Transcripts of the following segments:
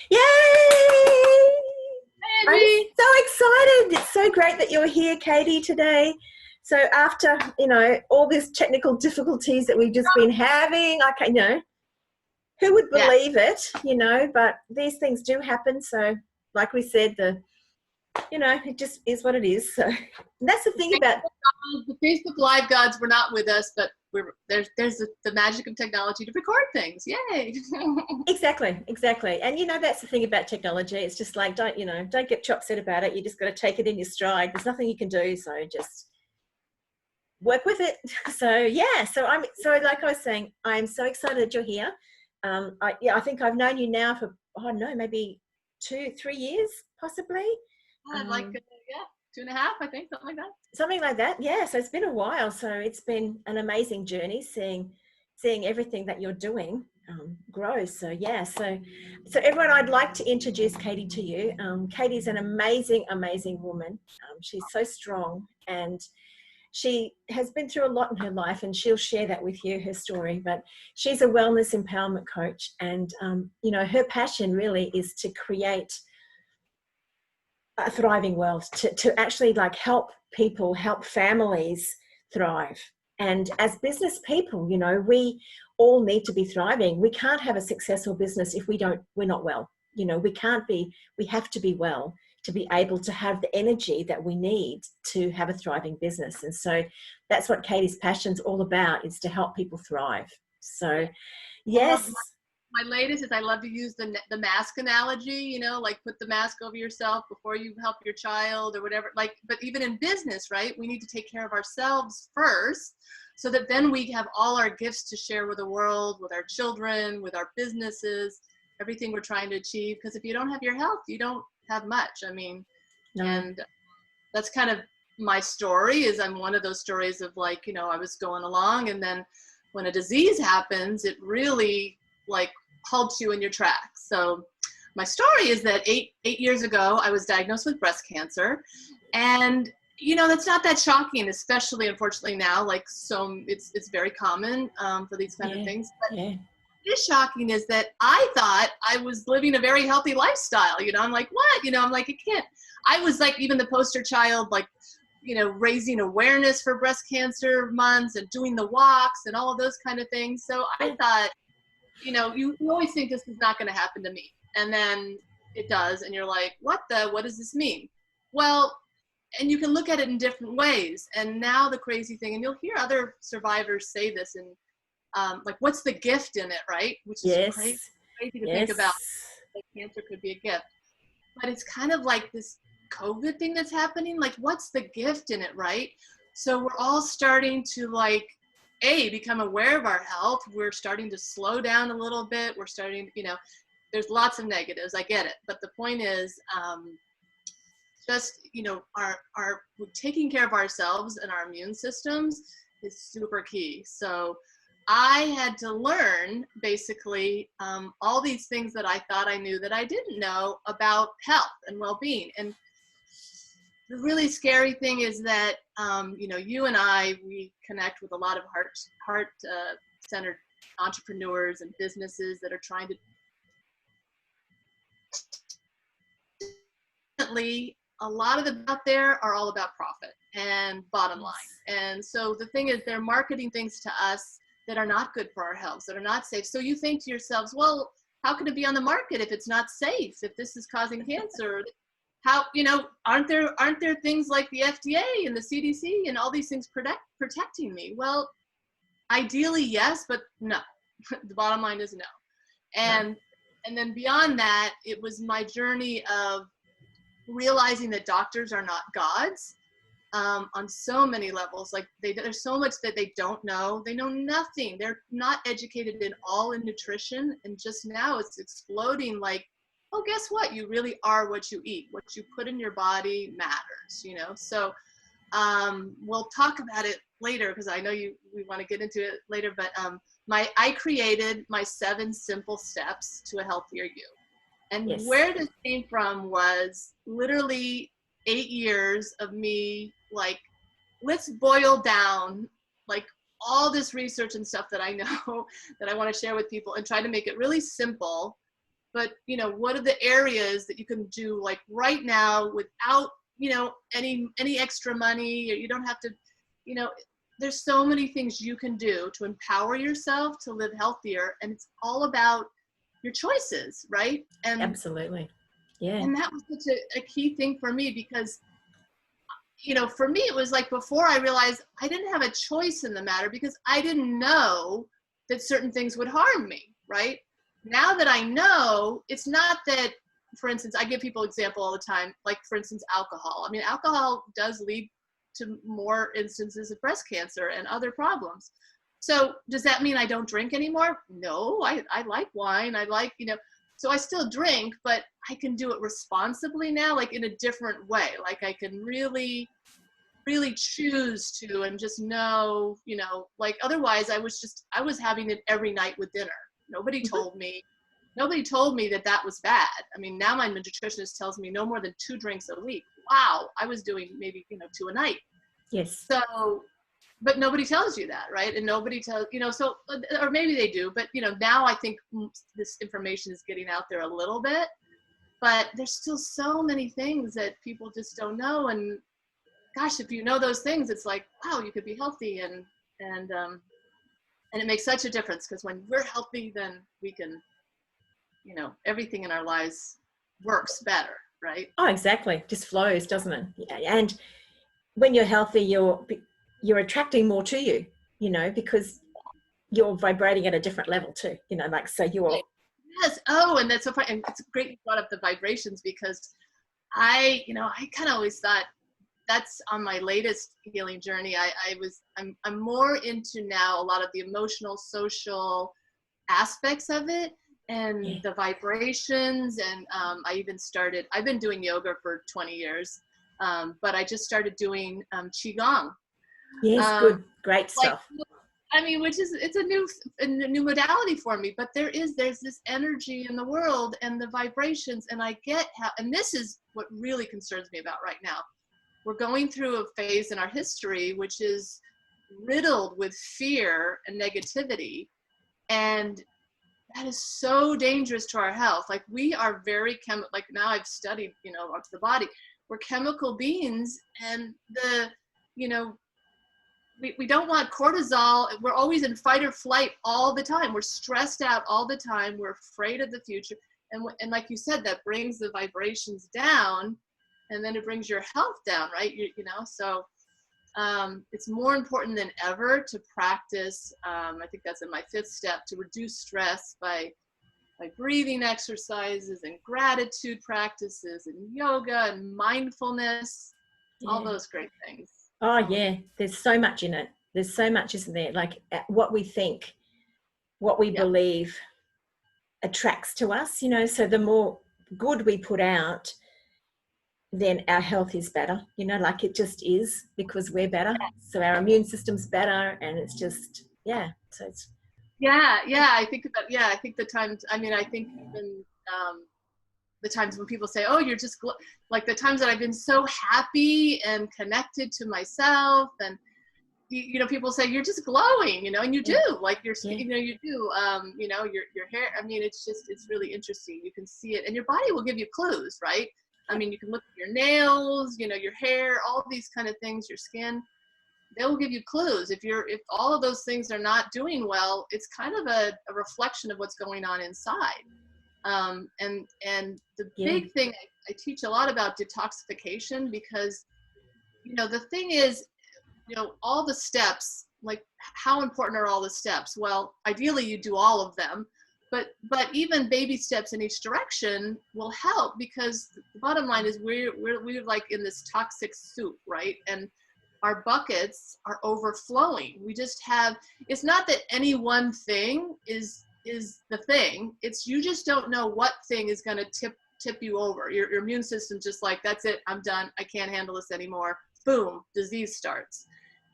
Yay! I'm Angie. so excited. It's so great that you're here, Katie, today. So after, all these technical difficulties that we've just been having, who would Yeah. believe it, but these things do happen. So like we said, it just is what it is. So that's the thing about The Facebook Live gods were not with us, but there's the magic of technology to record things. Yay! exactly. And that's the thing about technology. It's just like don't get too upset about it. You just got to take it in your stride. There's nothing you can do. So just work with it. So yeah. So like I was saying, I'm so excited that you're here. I think I've known you now for maybe 2-3 years possibly. Like 2.5, I think, something like that. Something like that, yeah. So it's been a while. So it's been an amazing journey seeing everything that you're doing grow. So yeah. So everyone, I'd like to introduce Katie to you. Katie's an amazing woman. She's so strong, and she has been through a lot in her life, and she'll share that with you, her story. But she's a wellness empowerment coach, and her passion really is to create a thriving world, to actually like help people, help families thrive. And as business people, we all need to be thriving. We can't have a successful business if we're not well. We have to be well to be able to have the energy that we need to have a thriving business. And so that's what Katie's passion's all about, is to help people thrive. So yes. My latest is I love to use the mask analogy, like put the mask over yourself before you help your child or whatever. But even in business, right, we need to take care of ourselves first so that then we have all our gifts to share with the world, with our children, with our businesses, everything we're trying to achieve. Because if you don't have your health, you don't have much. No. And that's kind of my story. Is I'm one of those stories of I was going along, and then when a disease happens, it really halts you in your tracks. So my story is that eight years ago, I was diagnosed with breast cancer. And, that's not that shocking, especially unfortunately now, so it's very common for these kind of things. But what is shocking is that I thought I was living a very healthy lifestyle. I'm like, what? I'm like, it can't. I was even the poster child, raising awareness for breast cancer months and doing the walks and all of those kind of things. So I thought, you always think this is not going to happen to me. And then it does. And you're like, what does this mean? Well, and you can look at it in different ways. And now the crazy thing, and you'll hear other survivors say this, and what's the gift in it, right? Which is crazy to think about. Cancer could be a gift. But it's kind of like this COVID thing that's happening. What's the gift in it, right? So we're all starting to become aware of our health. We're starting to slow down a little bit. We're starting, there's lots of negatives. I get it. But the point is, our taking care of ourselves and our immune systems is super key. So I had to learn basically all these things that I thought I knew that I didn't know about health and well-being. And the really scary thing is that, you and we connect with a lot of heart-centered entrepreneurs and businesses that are trying to. A lot of them out there are all about profit and bottom line. And so the thing is, they're marketing things to us that are not good for our health, that are not safe. So you think to yourselves, well, how can it be on the market if it's not safe, if this is causing cancer? How, aren't there things like the FDA and the CDC and all these things protecting me? Well, ideally, yes, but no. The bottom line is no. And then beyond that, it was my journey of realizing that doctors are not gods on so many levels. There's so much that they don't know. They know nothing. They're not educated at all in nutrition. And just now it's exploding oh, guess what? You really are what you eat. What you put in your body matters, So we'll talk about it later, because I know we want to get into it later. But I created my 7 simple steps to a healthier you. And where this came from was literally 8 years of me, let's boil down all this research and stuff that I know that I want to share with people, and try to make it really simple, but what are the areas that you can do like right now without any extra money? You don't have to, there's so many things you can do to empower yourself to live healthier, and it's all about your choices, right? Absolutely. Yeah. And that was such a key thing for me, because for me, it was like before I realized I didn't have a choice in the matter, because I didn't know that certain things would harm me, right? Now that I know, it's not that, for instance, I give people example all the time, like for instance, alcohol. I mean, alcohol does lead to more instances of breast cancer and other problems. So does that mean I don't drink anymore? No, I like wine. I like, so I still drink, but I can do it responsibly now, like in a different way. Like I can really, really choose to, and just know, like otherwise I was having it every night with dinner. Nobody told me that was bad. I mean, now my nutritionist tells me no more than 2 drinks a week. Wow. I was doing maybe, 2 a night. Yes. So, but nobody tells you that, right? And nobody tells, so, or maybe they do, but, now I think this information is getting out there a little bit, but there's still so many things that people just don't know. And gosh, if you know those things, it's like, wow, you could be healthy, and it makes such a difference, because when we're healthy, then we can, everything in our lives works better, right? Oh, exactly. Just flows, doesn't it? Yeah. And when you're healthy, you're attracting more to you, because you're vibrating at a different level too, like, so you're. Yes. Oh, and that's so funny. And it's great you brought up the vibrations, because I kind of always thought that's on my latest healing journey. I'm more into now a lot of the emotional, social aspects of it, and the vibrations. And I've been doing yoga for 20 years, but I just started doing qigong. Yes, good, great stuff. Which is, it's a new modality for me, but there's this energy in the world and the vibrations, and I get how, and this is what really concerns me about right now. We're going through a phase in our history which is riddled with fear and negativity, and that is so dangerous to our health. Like, we are very like, now I've studied, the body. We're chemical beings, and we don't want cortisol. We're always in fight or flight all the time. We're stressed out all the time. We're afraid of the future. And like you said, that brings the vibrations down, and then it brings your health down, right? So it's more important than ever to practice. I think that's in my 5th step, to reduce stress by breathing exercises and gratitude practices and yoga and mindfulness, all those great things. Oh, yeah. There's so much in it. There's so much, isn't there? Like, what we think, what we believe attracts to us, so the more good we put out, then our health is better, like it just is, because we're better. So our immune system's better, and it's just, so it's. I think the times, I think even the times when people say, oh, you're just like the times that I've been so happy and connected to myself, and people say you're just glowing, and you do, like your skin, you do, your hair. It's really interesting. You can see it, and your body will give you clues, right? You can look at your nails, your hair, all these kind of things, your skin. They will give you clues. If all of those things are not doing well, it's kind of a reflection of what's going on inside. And the big thing, I teach a lot about detoxification, because, the thing is, all the steps, like, how important are all the steps? Well, ideally you do all of them, but even baby steps in each direction will help, because the bottom line is we're like in this toxic soup, right? And our buckets are overflowing. We just have, it's not that any one thing is the thing. It's, you just don't know what thing is going to tip you over. Your immune system just like, that's it, I'm done, I can't handle this anymore. Boom, disease starts.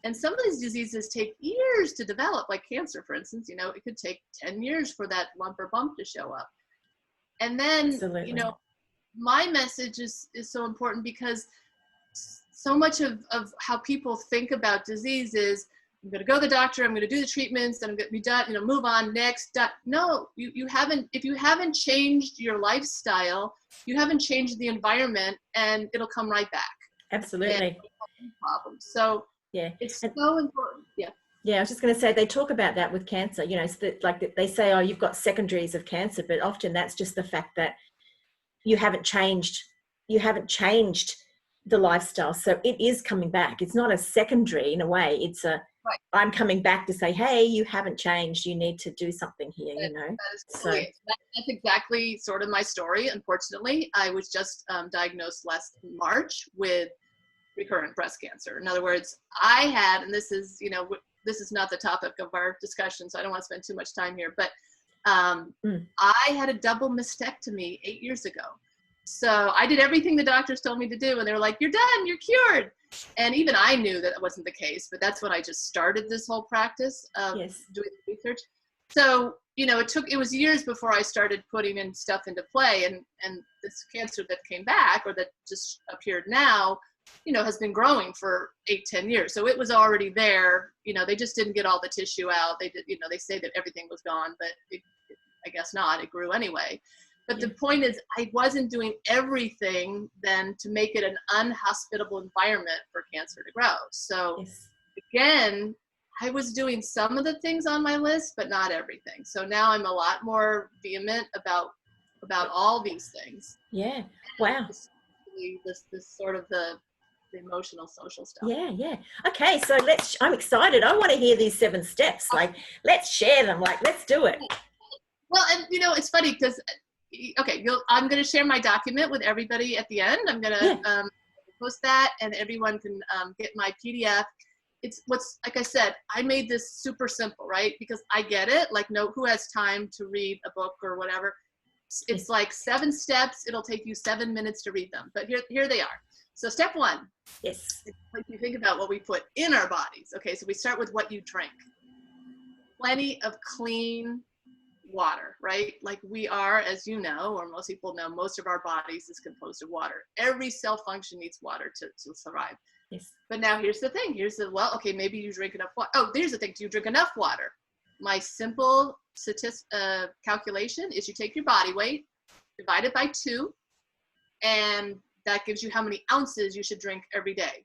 And some of these diseases take years to develop, like cancer, for instance. It could take 10 years for that lump or bump to show up. And then, Absolutely. My message is so important, because so much of how people think about disease is, I'm going to go to the doctor, I'm going to do the treatments, then I'm going to be done, move on next. No, you haven't, if you haven't changed your lifestyle, you haven't changed the environment, and it'll come right back. Absolutely. Problems. So yeah, it's so important. Yeah, I was just going to say, they talk about that with cancer, so that, like they say, oh, you've got secondaries of cancer, but often that's just the fact that you haven't changed the lifestyle. So it is coming back. It's not a secondary in a way. It's a, right. I'm coming back to say, hey, you haven't changed. You need to do something here, That is totally it. That's exactly sort of my story. Unfortunately, I was just diagnosed last March with recurrent breast cancer. In other words, I had, and this is not the topic of our discussion, so I don't want to spend too much time here, but I had a double mastectomy 8 years ago. So I did everything the doctors told me to do, and they were like, you're done, you're cured. And even I knew that wasn't the case, but that's when I just started this whole practice of doing research. So, it was years before I started putting in stuff into play, and this cancer that came back, or that just appeared now, has been growing for 8-10 years. So it was already there. They just didn't get all the tissue out. They did, they say that everything was gone, but I guess not. It grew anyway. But the point is, I wasn't doing everything then to make it an unhospitable environment for cancer to grow. So again, I was doing some of the things on my list, but not everything. So now I'm a lot more vehement about all these things. Yeah. Wow. This sort of the emotional, social stuff. Yeah. Okay, so I'm excited. I want to hear these 7 steps. Like, let's share them. Like, let's do it. Well, and it's funny because, okay, I'm going to share my document with everybody at the end. I'm going to post that, and everyone can get my PDF. It's like I said, I made this super simple, right? Because I get it. Like, who has time to read a book or whatever? It's like 7 steps. It'll take you 7 minutes to read them. But here they are. So step 1. Yes. Like, you think about what we put in our bodies. Okay, so we start with what you drink. Plenty of clean water, right? Like, we are, as you know, or most people know, most of our bodies is composed of water. Every cell function needs water to survive. Yes. But now here's the thing. Okay, maybe you drink enough water. Oh, there's the thing. Do you drink enough water? My simple calculation is you take your body weight, divide it by 2, and that gives you how many ounces you should drink every day,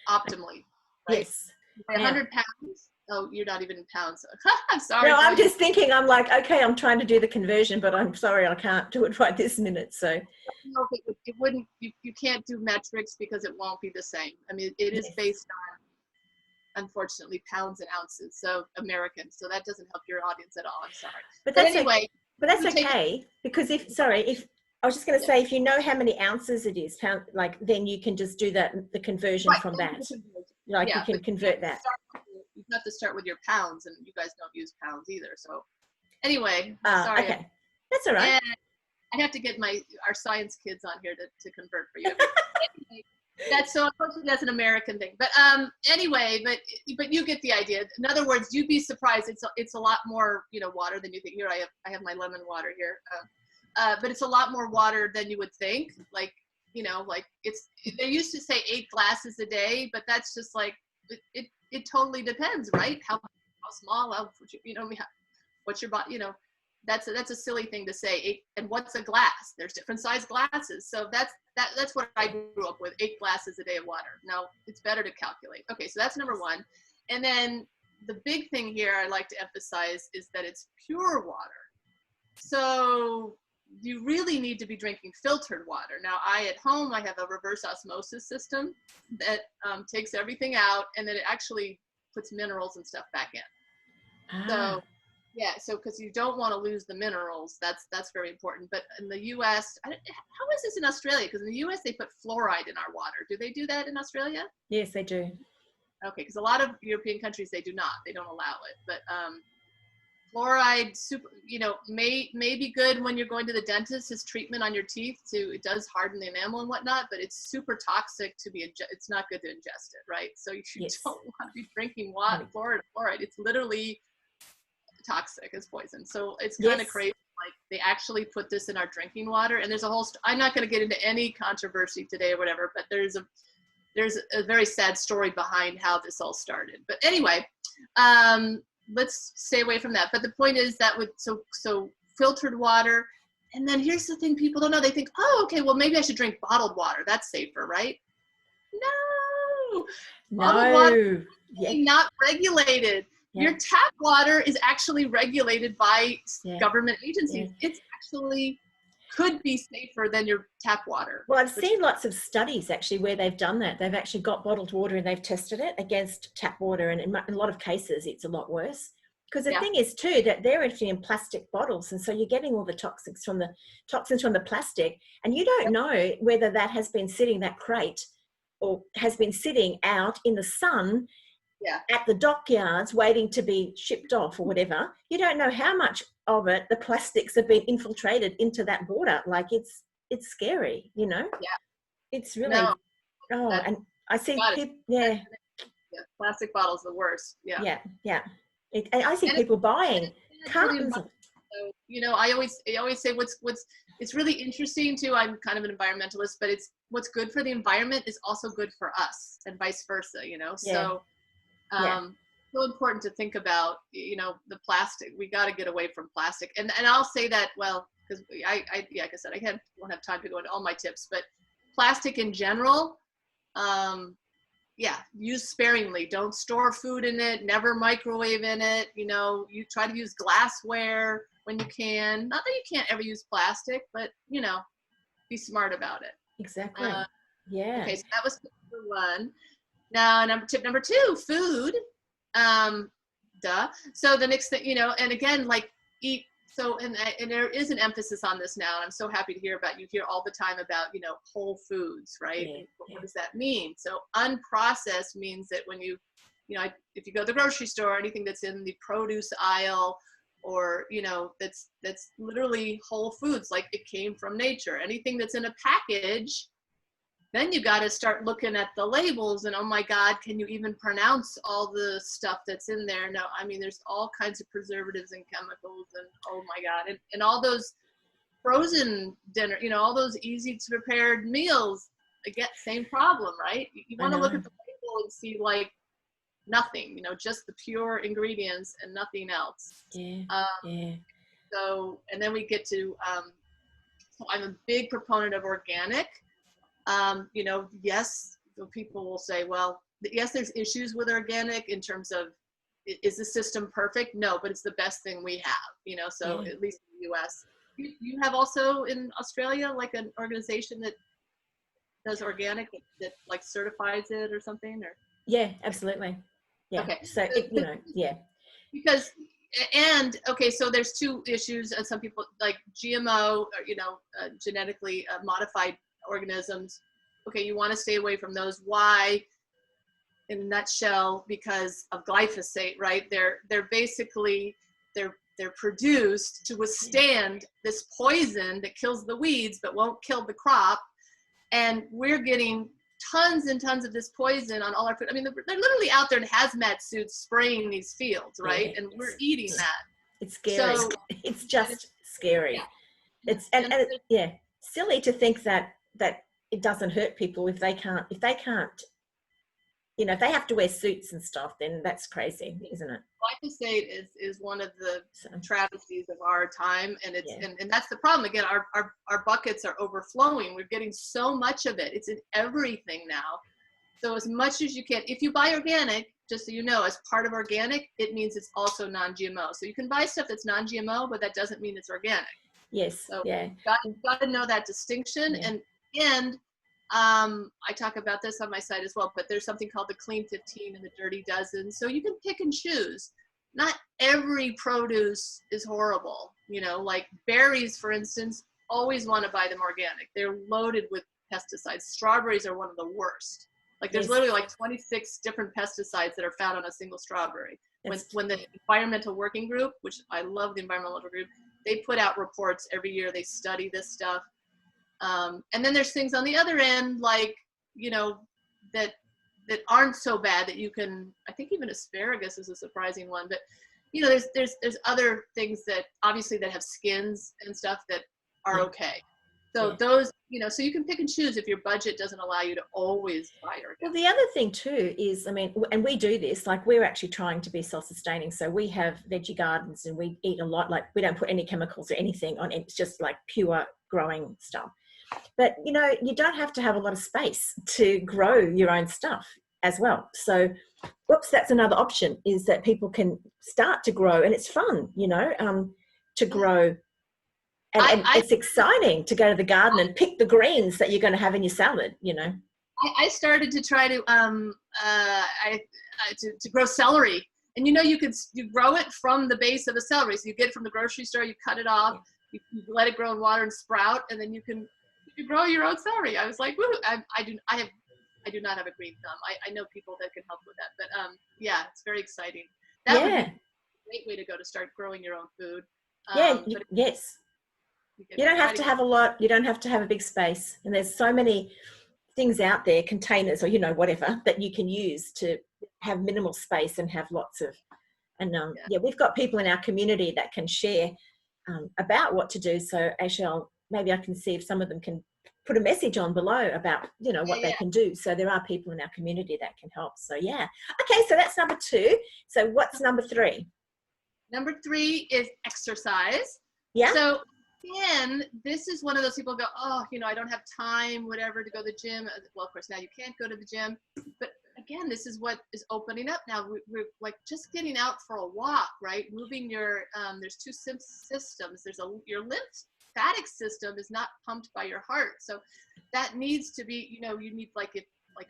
optimally. Right? Yes. 100 pounds. Oh, you're not even in pounds. I'm sorry. No, I'm just thinking, I'm like, okay, I'm trying to do the conversion, but I'm sorry, I can't do it right this minute. So no, it wouldn't, you can't do metrics because it won't be the same. I mean, it is based on, unfortunately, pounds and ounces. So American. So that doesn't help your audience at all. I'm sorry. But that's anyway. But that's okay, because if I was just going to say, if you know how many ounces it is, then you can just do the conversion from that. Like, you can convert that. You have to start with your pounds, and you guys don't use pounds either. So anyway, sorry. Okay, that's all right. And I have to get our science kids on here to convert for you. Anyway, that's an American thing. But anyway, but you get the idea. In other words, you'd be surprised. It's a lot more water than you think. Here I have my lemon water here. But it's a lot more water than you would think. Like, they used to say 8 glasses a day, but that's just like, it totally depends, right? How small, what's your body, that's a silly thing to say. 8, and what's a glass? There's different size glasses. So that's what I grew up with, 8 glasses a day of water. Now it's better to calculate. Okay, so that's number 1. And then the big thing here I like to emphasize is that it's pure water. So you really need to be drinking filtered water. Now, at home, I have a reverse osmosis system that takes everything out, and then it actually puts minerals and stuff back in. So, so because you don't want to lose the minerals, that's very important. But in the U.S., how is this in Australia? Because in the U.S., they put fluoride in our water. Do they do that in Australia? Yes, they do. Okay, because a lot of European countries, they do not. They don't allow it. But fluoride, may be good when you're going to the dentist as treatment on your teeth. It does harden the enamel and whatnot, but it's super toxic to be it's not good to ingest it, right? So you don't want to be drinking water, fluoride. It's literally toxic. It's poison. So it's kind of crazy. Like, they actually put this in our drinking water, and there's a whole. I'm not going to get into any controversy today or whatever, but there's a very sad story behind how this all started. But anyway. let's stay away from that. But the point is that with so filtered water. And then here's the thing people don't know. They think, oh, okay, well, maybe I should drink bottled water. That's safer, right? No. Bottled water is not regulated. Your tap water is actually regulated by government agencies. It's actually could be safer than your tap water. Well, I've seen lots of studies actually where they've done that. They've actually got bottled water and they've tested it against tap water. And in a lot of cases, it's a lot worse. Because the thing is too, that they're actually in plastic bottles. And so you're getting all the toxins from the plastic. And you don't know whether that has been sitting, that crate, or has been sitting out in the sun at the dockyards waiting to be shipped off or whatever. You don't know how much of it, the plastics have been infiltrated into that water. Like it's scary, you know? Yeah. It's really, and I see people, plastic bottles the worst. Yeah. And I see people buying cartons of. So, you know, I always say what's it's really interesting too. I'm kind of an environmentalist, but it's what's good for the environment is also good for us and vice versa, you know? So, so important to think about, you know, the plastic. We got to get away from plastic. And I'll say that, well, because like I said, I won't have time to go into all my tips, but plastic in general, use sparingly. Don't store food in it, never microwave in it. You know, you try to use glassware when you can. Not that you can't ever use plastic, but, you know, be smart about it. Exactly. Okay, so that was tip number one. Now, tip number two, food. So the next thing, you know, and again, like eat. So, and there is an emphasis on this now. And I'm so happy to hear about, you hear all the time about, you know, whole foods, right? What does that mean? So unprocessed means that when you know, if you go to the grocery store, anything that's in the produce aisle, or, you know, that's literally whole foods, like it came from nature. Anything that's in a package, then you got to start looking at the labels and, oh my God, can you even pronounce all the stuff that's in there? No, I mean, there's all kinds of preservatives and chemicals and, oh my God. And all those frozen dinner, you know, all those easy to prepare meals, again, same problem, right? You want to look at the label and see like nothing, you know, just the pure ingredients and nothing else. So, and then we get to, so I'm a big proponent of organic. You know, yes, people will say, well, yes, there's issues with organic in terms of, is the system perfect? No, but it's the best thing we have, you know, so at least in the US. You have also in Australia, like an organization that does organic, that like certifies it or something, or? Yeah, absolutely. Yeah. Okay. So, you know, Because, and okay, so there's two issues, and some people like GMO, or, you know, genetically modified organisms. Okay, you want to stay away from those. Why? In a nutshell, because of glyphosate, right? They're basically they're produced to withstand this poison that kills the weeds but won't kill the crop, and we're getting tons and tons of this poison on all our food. I mean, they're literally out there in hazmat suits spraying these fields, right? And we're eating that. It's scary. So, it's just scary. It's and silly to think that it doesn't hurt people if they can't, you know, if they have to wear suits and stuff, then that's crazy, isn't it? Glyphosate is one of the travesties of our time, and it's and that's the problem. Again, our buckets are overflowing. We're getting so much of it. It's in everything now. So as much as you can, if you buy organic, just so you know, as part of organic, it means it's also non-GMO. So you can buy stuff that's non-GMO, but that doesn't mean it's organic. Yes. So you've got to know that distinction. And I talk about this on my site as well, but there's something called the Clean 15 and the Dirty Dozen. So you can pick and choose. Not every produce is horrible. You know, like berries, for instance, always want to buy them organic. They're loaded with pesticides. Strawberries are one of the worst. Like there's literally like 26 different pesticides that are found on a single strawberry. When the Environmental Working Group, which I love the Environmental Working Group, they put out reports every year. They study this stuff. And then there's things on the other end, like, you know, that aren't so bad that you can, I think even asparagus is a surprising one, but, you know, there's other things that obviously that have skins and stuff that are okay. So those, so you can pick and choose if your budget doesn't allow you to always buy organic. Well, the other thing too is, I mean, and we do this, like we're actually trying to be self-sustaining. So we have veggie gardens and we eat a lot, like we don't put any chemicals or anything on it. It's just like pure growing stuff. But, you don't have to have a lot of space to grow your own stuff as well. So, that's another option, is that people can start to grow, and it's fun, to grow. And it's exciting to go to the garden and pick the greens that you're going to have in your salad, I started to try to to grow celery, and you grow it from the base of the celery. So you get it from the grocery store, you cut it off, you let it grow in water and sprout, and then you can grow your own celery. I was like, woo! I do not have a green thumb. I know people that can help with that, but yeah, it's very exciting. That would be a great way to go to start growing your own food. Yes. You don't have to have a lot. You don't have to have a big space. And there's so many things out there, containers or, whatever, that you can use to have minimal space and have lots of, and we've got people in our community that can share about what to do. So actually, maybe I can see if some of them can put a message on below about, what they can do. So there are people in our community that can help. So yeah. Okay. So that's number 2. So what's number 3? Number 3 is exercise. Yeah. So again, this is one of those people go, oh, I don't have time, whatever, to go to the gym. Well, of course, now you can't go to the gym. But again, this is what is opening up now. We're like just getting out for a walk, right? Moving your, there's 2 systems. There's your lymphatic system is not pumped by your heart. So that needs to be, you need like a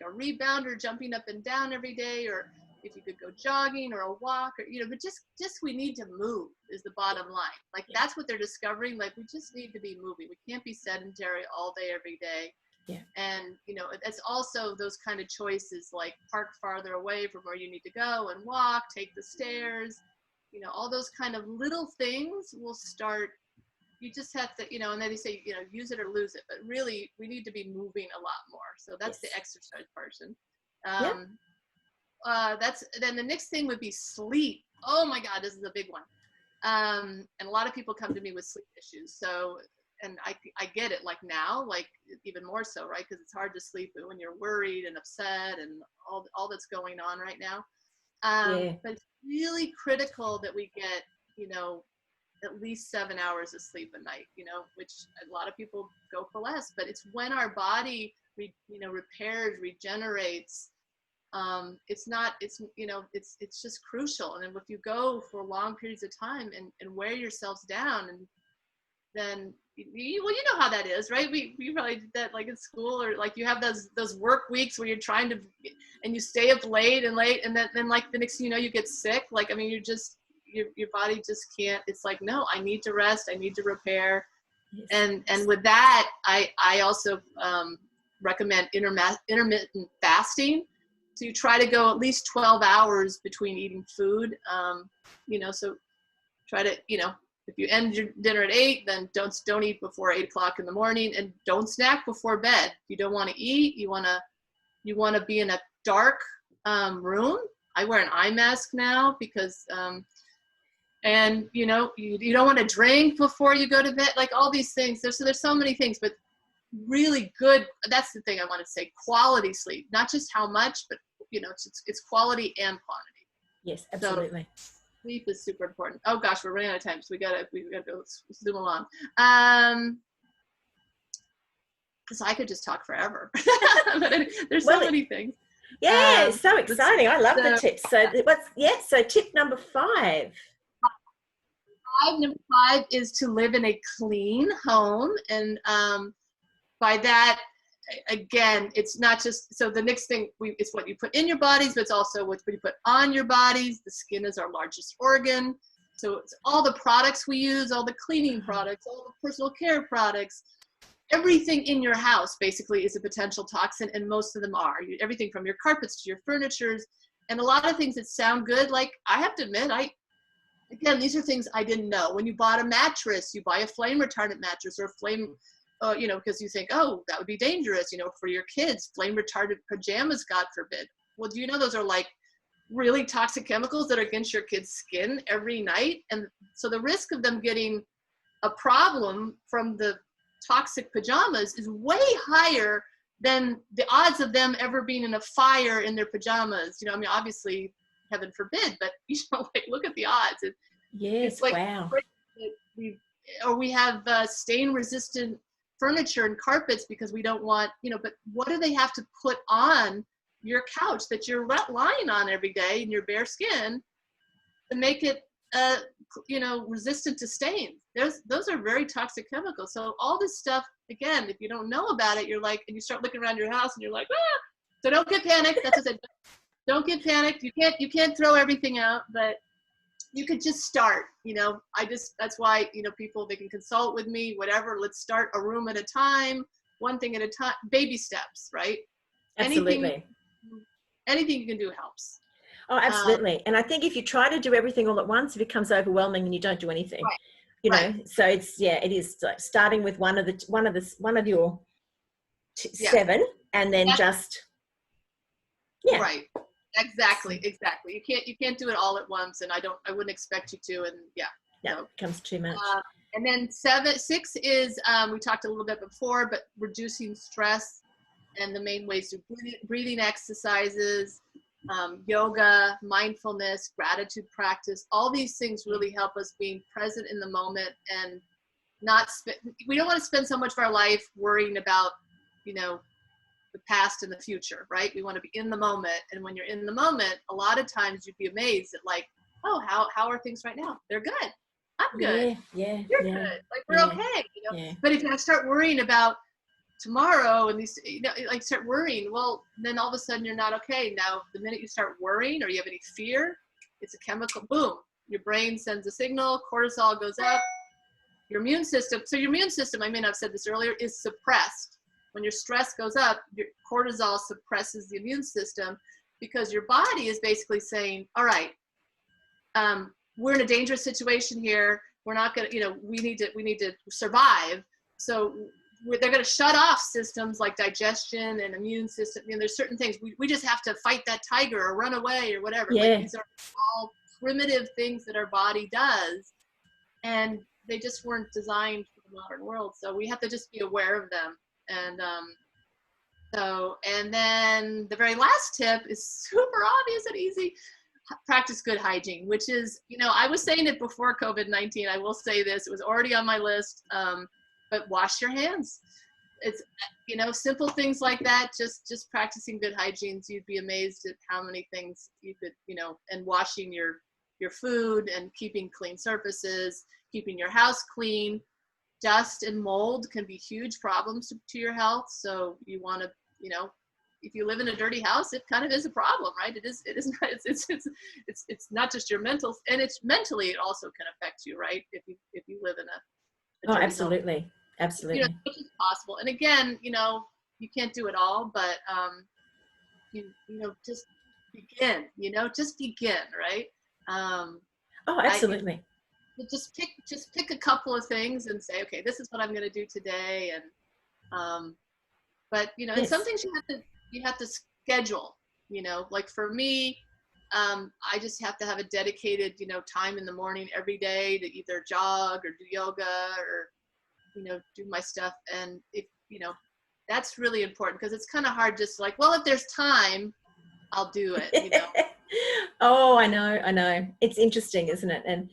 rebounder jumping up and down every day, or if you could go jogging or a walk, or but just we need to move is the bottom line. Like that's what they're discovering. Like we just need to be moving. We can't be sedentary all day every day. Yeah. And it's also those kind of choices, like park farther away from where you need to go and walk, take the stairs, all those kind of little things will start. You just have to, and then they say, use it or lose it. But really, we need to be moving a lot more. So that's the exercise portion. Then the next thing would be sleep. Oh my God, this is a big one. And a lot of people come to me with sleep issues. So, and I get it, like now, like even more so, right? Because it's hard to sleep when you're worried and upset and all that's going on right now. But it's really critical that we get, at least 7 hours of sleep a night, which a lot of people go for less, but it's when our body, repairs, regenerates. It's just crucial. And then if you go for long periods of time and wear yourselves down, and then you know how that is, right? We probably did that like in school, or like you have those work weeks where you're trying to, and you stay up late, and then like the next thing you know, you get sick. Like, I mean, your body just can't. It's like, no, I need to rest. I need to repair. Yes. And with that, I also recommend intermittent fasting. So you try to go at least 12 hours between eating food. So try to, if you end your dinner at 8, then don't eat before 8 o'clock in the morning, and don't snack before bed. If you don't want to eat, you want to be in a dark room. I wear an eye mask now because, and you don't want to drink before you go to bed, like all these things. There's so many things, but really good. That's the thing I want to say, quality sleep, not just how much, but it's quality and quantity. Yes, absolutely. So sleep is super important. Oh gosh, we're running out of time, so we gotta go zoom along. So I could just talk forever, but there's so many things. Yeah, it's so exciting. I love the tips. So so tip number 5. Number 5 is to live in a clean home. And by that, again, it's not just, so the next thing, it's what you put in your bodies, but it's also what you put on your bodies. The skin is our largest organ. So it's all the products we use, all the cleaning products, all the personal care products, everything in your house basically is a potential toxin, and most of them are. Everything from your carpets to your furnitures, and a lot of things that sound good. Like, I have to admit, again, these are things I didn't know. When you bought a mattress, you buy a flame retardant mattress, or a flame, because you think, oh, that would be dangerous, for your kids, flame retardant pajamas, God forbid. Well, do you know those are like really toxic chemicals that are against your kid's skin every night? And so the risk of them getting a problem from the toxic pajamas is way higher than the odds of them ever being in a fire in their pajamas. You know, I mean, obviously, heaven forbid, but you know, like, look at the odds. Yes, it's like, wow. we have stain resistant furniture and carpets because we don't want, you know, but what do they have to put on your couch that you're lying on every day in your bare skin to make it, you know, resistant to stains? Those are very toxic chemicals. So all this stuff, again, if you don't know about it, you're like, and you start looking around your house and you're like, ah! So don't get panicked. That's what I said. Don't get panicked. You can't throw everything out, but you could just start, you know. That's why, you know, people, they can consult with me, whatever. Let's start a room at a time, one thing at a time, baby steps, right? Absolutely. Anything you can do helps. Oh, absolutely. And I think if you try to do everything all at once, it becomes overwhelming and you don't do anything. Right. You know, so it's, yeah, it is like starting with one of your seven, and then just, yeah. Right. Exactly. You can't do it all at once, and I wouldn't expect you to, and yeah. No, it becomes too much. And then 6 is, we talked a little bit before, but reducing stress, and the main ways to breathing exercises, yoga, mindfulness, gratitude practice. All these things really help us being present in the moment, and we don't want to spend so much of our life worrying about, you know, the past and the future, right? We want to be in the moment. And when you're in the moment, a lot of times you'd be amazed at, like, oh, how are things right now? They're good. I'm good. Yeah. You're good. Like, we're okay. You know? Yeah. But if I start worrying about tomorrow and these, you know, like, start worrying, well, then all of a sudden you're not okay. Now, the minute you start worrying or you have any fear, it's a chemical, boom, your brain sends a signal, cortisol goes up, your immune system. So your immune system, I may not have said this earlier, is suppressed. When your stress goes up, your cortisol suppresses the immune system, because your body is basically saying, all right, we're in a dangerous situation here. We're not going to, you know, we need to survive. So they're going to shut off systems like digestion and immune system. You know, there's certain things we just have to fight that tiger or run away or whatever. Yeah. Like, these are all primitive things that our body does, and they just weren't designed for the modern world. So we have to just be aware of them. And then the very last tip is super obvious and easy. Practice good hygiene, which is, you know, I was saying it before COVID-19. I will say this, it was already on my list, but wash your hands. It's, you know, simple things like that, just practicing good hygiene. You'd be amazed at how many things you could, you know, and washing your food and keeping clean surfaces, keeping your house clean. Dust and mold can be huge problems to your health. So you want to, you know, if you live in a dirty house, it kind of is a problem, right? It is not, it's not just your mental, and it's mentally, it also can affect you, right? If you live in a dirty absolutely home. Absolutely. You know, as much as possible. And again, you know, you can't do it all, but you know, just begin, right? Absolutely. Just pick a couple of things and say, okay, this is what I'm going to do today. And but, you know, yes. And some things you have to schedule, you know, like for me, I just have to have a dedicated, you know, time in the morning every day to either jog or do yoga or, you know, do my stuff. And if, you know, that's really important, because it's kind of hard just like, well, if there's time, I'll do it, you know. Oh, I know. It's interesting, isn't it? And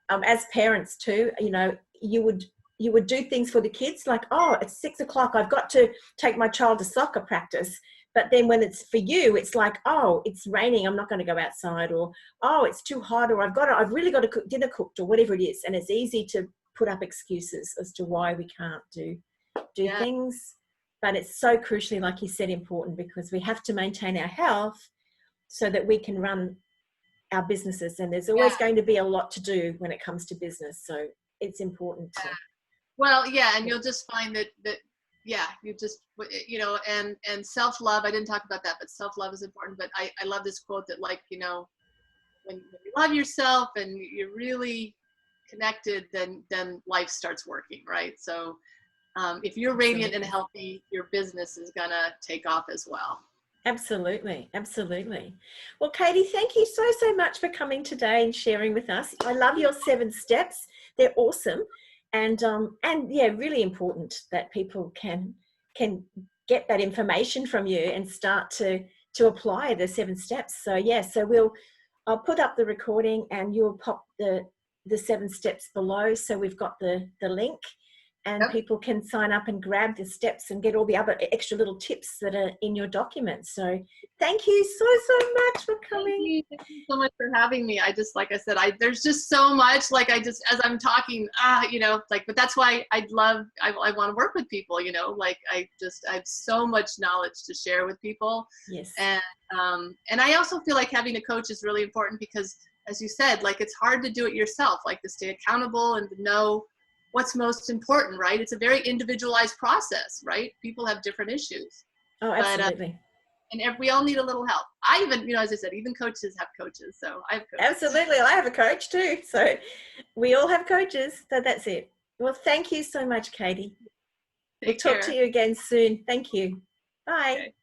as parents too, you know, you would do things for the kids, like, oh, it's 6 o'clock, I've got to take my child to soccer practice. But then when it's for you, it's like, oh, it's raining, I'm not going to go outside, or, oh, it's too hot, or I've really got to cook dinner cooked, or whatever it is. And it's easy to put up excuses as to why we can't do things. But it's so crucially, like you said, important, because we have to maintain our health so that we can run our businesses. And there's always going to be a lot to do when it comes to business. So it's important to. Well, yeah, and you'll just find that you just, you know, and self-love, I didn't talk about that, but self-love is important. But I love this quote that, like, you know, when you love yourself and you're really connected, then life starts working, right? So if you're radiant and healthy, your business is gonna take off as well. Absolutely. Well, Katie, thank you so much for coming today and sharing with us. I love your 7 steps. They're awesome. and yeah, really important that people can get that information from you and start to apply the 7 steps. So yeah, so I'll put up the recording and you'll pop the 7 steps below, so we've got the link, and Yep. people can sign up and grab the steps and get all the other extra little tips that are in your document. So thank you so much for coming. Thank you so much for having me. I just, like I said, there's just so much, like, I just, as I'm talking, you know, like, but that's why I want to work with people, you know, like, I have so much knowledge to share with people. Yes. And I also feel like having a coach is really important because, as you said, like, it's hard to do it yourself, like, to stay accountable and to know what's most important, right? It's a very individualized process, right? People have different issues. Oh, absolutely. And we all need a little help. I even, you know, as I said, even coaches have coaches. So I have coaches. Absolutely. I have a coach too. So we all have coaches. So that's it. Well, thank you so much, Katie. We'll talk to you again soon. Thank you. Bye. Okay.